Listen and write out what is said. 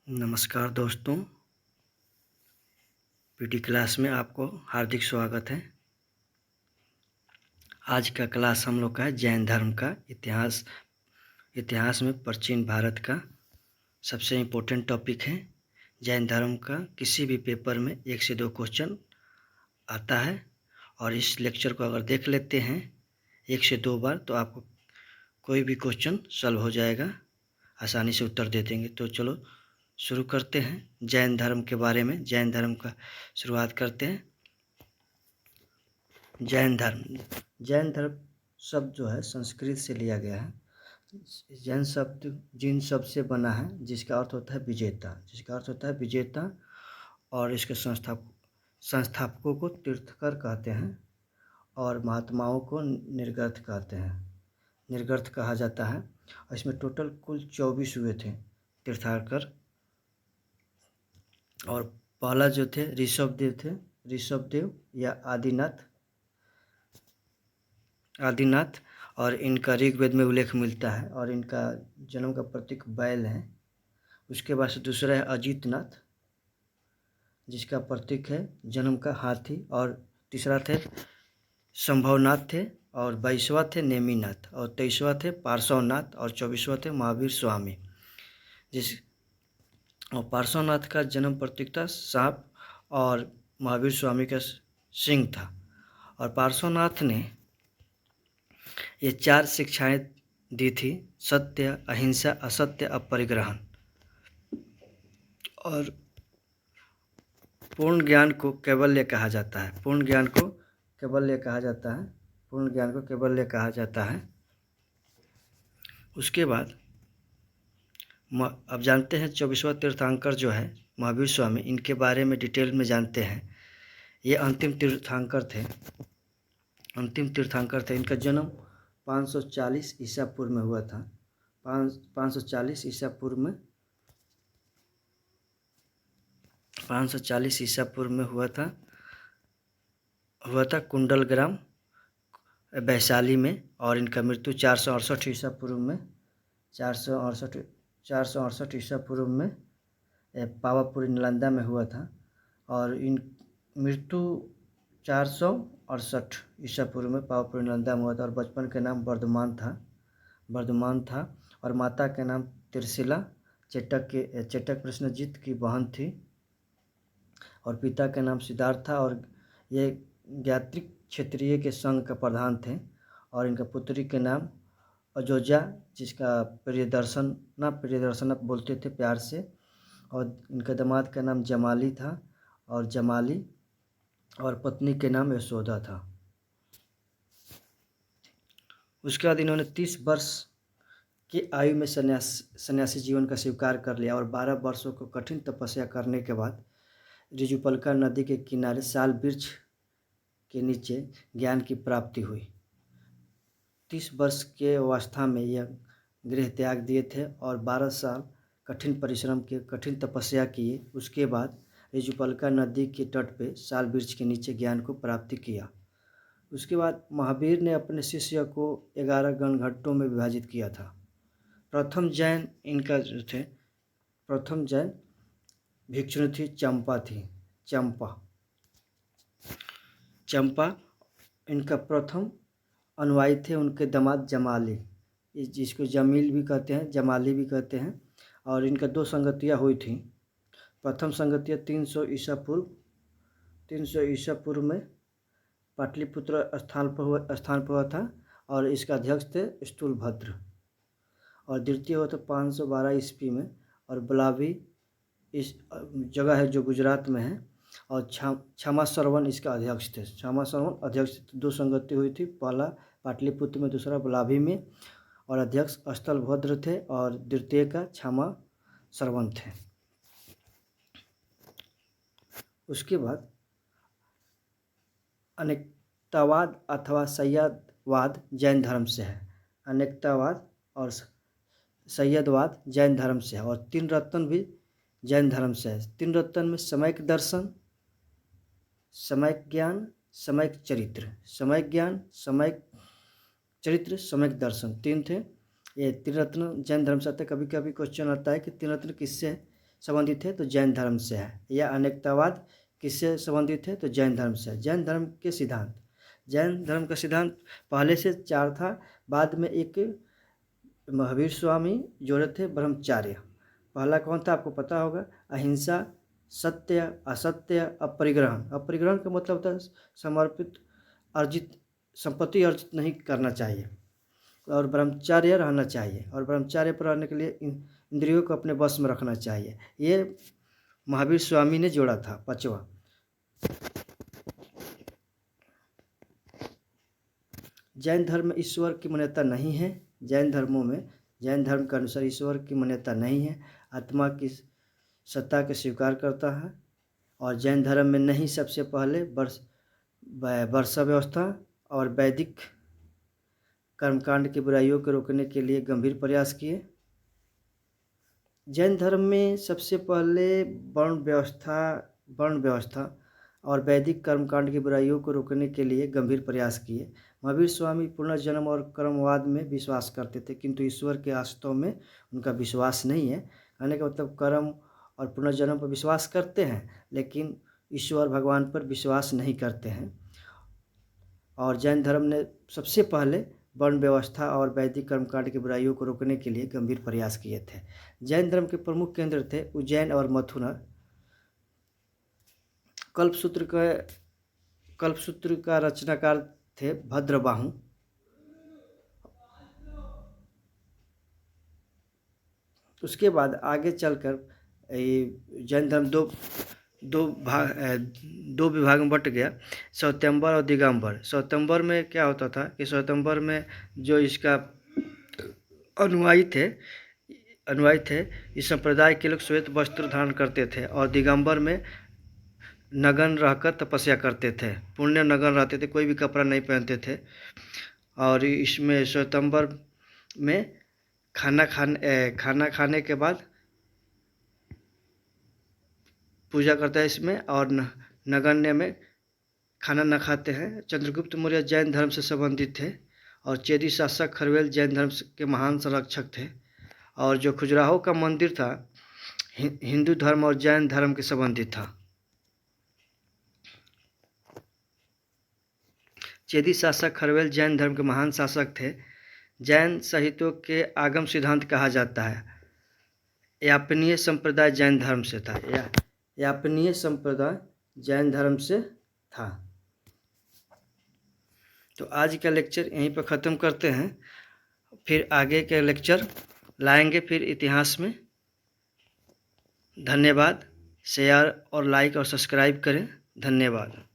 नमस्कार दोस्तों, PT class में आपको हार्दिक स्वागत है। आज का क्लास हम लोग का है जैन धर्म का इतिहास। इतिहास में प्राचीन भारत का सबसे इम्पोर्टेंट टॉपिक है। जैन धर्म का किसी भी पेपर में 1 से 2 क्वेश्चन आता है और इस लेक्चर को अगर देख लेते हैं 1 से 2 बार तो आपको कोई भी क्वेश्चन सॉल्व हो जाएगा, आसानी से उत्तर दे देंगे। तो चलो शुरू करते हैं जैन धर्म के बारे में। जैन धर्म का शुरुआत करते हैं। जैन धर्म शब्द जो है संस्कृत से लिया गया है। जैन शब्द जिन शब्द से बना है जिसका अर्थ होता है विजेता, और इसके संस्थापकों को तीर्थकर कहते हैं और महात्माओं को निर्गर्थ कहते हैं। निर्गर्थ कहा जाता है। और इसमें टोटल कुल 24 हुए थे तीर्थकर। और पहला जो थे ऋषभदेव या आदिनाथ, और इनका ऋग्वेद में उल्लेख मिलता है और इनका जन्म का प्रतीक बैल है। उसके बाद से दूसरा है अजितनाथ, जिसका प्रतीक है जन्म का हाथी। और तीसरा थे संभवनाथ थे, और 22वां थे नेमिनाथ, और 23वां थे पार्श्वनाथ, और 24वां थे महावीर स्वामी। और पार्श्वनाथ का जन्म प्रतीक था सांप और महावीर स्वामी का सिंह था। और पार्श्वनाथ ने ये 4 शिक्षाएं दी थी: सत्य, अहिंसा, असत्य, अपरिग्रहण। और पूर्ण ज्ञान को कैवल्य कहा जाता है। उसके बाद अब जानते हैं 24वां तीर्थंकर जो है महावीर स्वामी, इनके बारे में डिटेल में जानते हैं। ये अंतिम तीर्थंकर थे। इनका जन्म 540 ईसा पूर्व में हुआ था। 540 ईसा पूर्व में हुआ था कुंडलग्राम वैशाली में। और इनका मृत्यु 468 ईसा पूर्व में पावापुरी नालंदा में हुआ था। और इन मृत्यु 468 ईसा पूर्व में पावापुरी नालंदा में हुआ था। और बचपन के नाम वर्धमान था। और माता के नाम त्रिशिला चेटक कृष्णजीत की बहन थी। और पिता का नाम सिद्धार्थ था, और ये ज्ञात्रिक क्षत्रिय के संघ का प्रधान थे। और इनका पुत्री के नाम अजोजा, जिसका प्रियदर्शना बोलते थे प्यार से। और इनका दामाद का नाम जमाली था, और पत्नी के नाम यशोदा था। उसके बाद इन्होंने 30 वर्ष की आयु में सन्यासी जीवन का स्वीकार कर लिया। और 12 वर्षों को कठिन तपस्या करने के बाद ऋजुपलका नदी के किनारे साल वृक्ष के नीचे ज्ञान की प्राप्ति हुई। 30 वर्ष के अवस्था में यह गृह त्याग दिए थे और 12 साल कठिन तपस्या किए। उसके बाद ऋजुपलका नदी के तट पे साल वृक्ष के नीचे ज्ञान को प्राप्ति किया। उसके बाद महावीर ने अपने शिष्य को 11 गणघट्टों में विभाजित किया था। प्रथम जैन भिक्षुणी थी चंपा। इनका प्रथम अनुयायी थे उनके दामाद जमाली, जिसको जमाली भी कहते हैं। और इनका 2 संगतियाँ हुई थी। प्रथम संगतिया 300 ईसा पूर्व में पाटलिपुत्र स्थान पर हुआ था, और इसका अध्यक्ष थे स्थूलभद्र। और द्वितीय हुआ था 512 ईस्वी में, और बलावी इस जगह है जो गुजरात में है। और क्षमा श्रवण इसका अध्यक्ष थे। 2 संगति हुई थी, पहला पाटलिपुत्र में, दूसरा बलाभी में। और अध्यक्ष स्थलभद्र थे और द्वितीय का क्षमा श्रवण थे। उसके बाद अनेकतावाद अथवा सैयदवाद जैन धर्म से है। अनेकतावाद और सैयदवाद जैन धर्म से है। और 3 रत्न भी जैन धर्म से है। 3 रत्न में समयक दर्शन, समयक ज्ञान, समयक चरित्र, समयक दर्शन 3 थे। ये 3 रत्न जैन धर्म से आते। कभी कभी क्वेश्चन आता है कि 3 रत्न किससे संबंधित है तो जैन धर्म से है। या अनेकतावाद किससे संबंधित है तो जैन धर्म से है। जैन धर्म के सिद्धांत, जैन धर्म का सिद्धांत पहले से 4 था, बाद में एक महावीर स्वामी जोड़े थे ब्रह्मचार्य। पहला कौन था आपको पता होगा, अहिंसा, सत्य, असत्य, अपरिग्रहण। अपरिग्रहण का मतलब होता है समर्पित, अर्जित संपत्ति अर्जित नहीं करना चाहिए, और ब्रह्मचार्य रहना चाहिए, और ब्रह्मचार्य पर रहने के लिए इंद्रियों को अपने वश में रखना चाहिए। ये महावीर स्वामी ने जोड़ा था 5वां। जैन धर्म में ईश्वर की मान्यता नहीं है। जैन धर्मों में, जैन धर्म के अनुसार ईश्वर की मान्यता नहीं है, आत्मा की सत्ता के स्वीकार करता है। और जैन धर्म में नहीं सबसे पहले वर्षा व्यवस्था और वैदिक कर्मकांड की बुराइयों को रोकने के लिए गंभीर प्रयास किए। जैन धर्म में सबसे पहले वर्ण व्यवस्था और वैदिक कर्मकांड की बुराइयों को रोकने के लिए गंभीर प्रयास किए। महावीर स्वामी पुनर्जन्म और कर्मवाद में विश्वास करते थे, किंतु ईश्वर के वास्तव में उनका विश्वास नहीं है। कहने का मतलब कर्म और पुनर्जन्म पर विश्वास करते हैं, लेकिन ईश्वर भगवान पर विश्वास नहीं करते हैं। और जैन धर्म ने सबसे पहले वर्ण व्यवस्था और वैदिक कर्मकांड की बुराइयों को रोकने के लिए गंभीर प्रयास किए थे। जैन धर्म के प्रमुख केंद्र थे उज्जैन और मथुरा। कल्पसूत्र का रचनाकार थे भद्रबाहु। उसके बाद आगे चलकर जैन धर्म दो विभाग में बट गया, श्वेतांबर और दिगंबर। श्वेतांबर में क्या होता था कि श्वेतांबर में जो इसका अनुयायी थे इस संप्रदाय के लोग श्वेत वस्त्र धारण करते थे, और दिगंबर में नग्न रहकर तपस्या करते थे, पुण्य नग्न रहते थे, कोई भी कपड़ा नहीं पहनते थे। और इसमें श्वेतांबर में खाना खाने के बाद पूजा करता है इसमें, और नगण्य में खाना न खाते हैं। चंद्रगुप्त मौर्य जैन धर्म से संबंधित थे, और चेदी शासक खरवेल जैन धर्म के महान संरक्षक थे। और जो खजुराहो का मंदिर था हिंदू धर्म और जैन धर्म के संबंधित था। चेदी शासक खरवेल जैन धर्म के महान शासक थे। जैन साहित्यों के आगम सिद्धांत कहा जाता है। यापनीय संप्रदाय जैन धर्म से था। यापनीय संप्रदाय जैन धर्म से था। तो आज का लेक्चर यहीं पर ख़त्म करते हैं, फिर आगे के लेक्चर लाएंगे फिर इतिहास में। धन्यवाद। शेयर और लाइक और सब्सक्राइब करें। धन्यवाद।